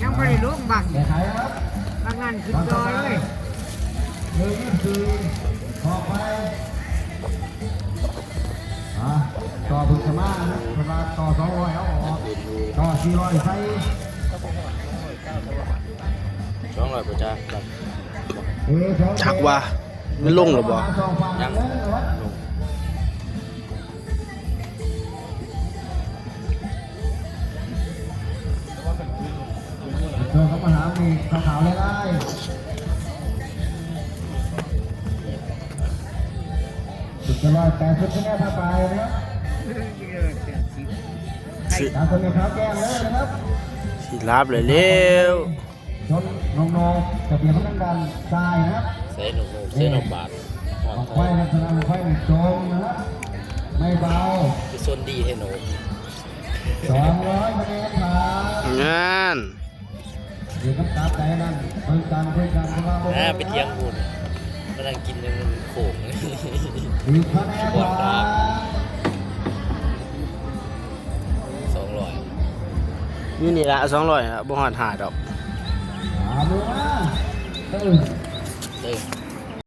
ยังไม่ได้ลงบัง แก้ไขครับ บางงานขึ้นจอเลย 124ออกไปต่อพึงสมานะเวลาต่อ200เอาออกต่อ400ใส่200ประจ้าครับ ชักว่ามันลงหรือบ่ ยังลง เดินเข้ามาหามีขาวๆเลยได้สุดยอดแต่สุดที่แน่ท่าปลายนะครับตามตัวนี้ครับแก้มเลยนะครับ สิรับเลยเร็ว ชนนงโนจะเปลี่ยนพนักงานทรายนะครับ เซนบาทหอ อ ด อก ท ไฟ อง ในสนามไฟโจมนะครับไม่เบา คือส่วนดีให้หนู 200คะแนนผ่าน งาน อยู่กับตาใจนั่นเพิ่งการของเรา ไปเที่ยงบุญกำลังกินยังโขงเลย อีกคะแนนผ่าน 200 อยู่นี่ละ200ครับบ่ฮอด5ดอก ดูนะ เติม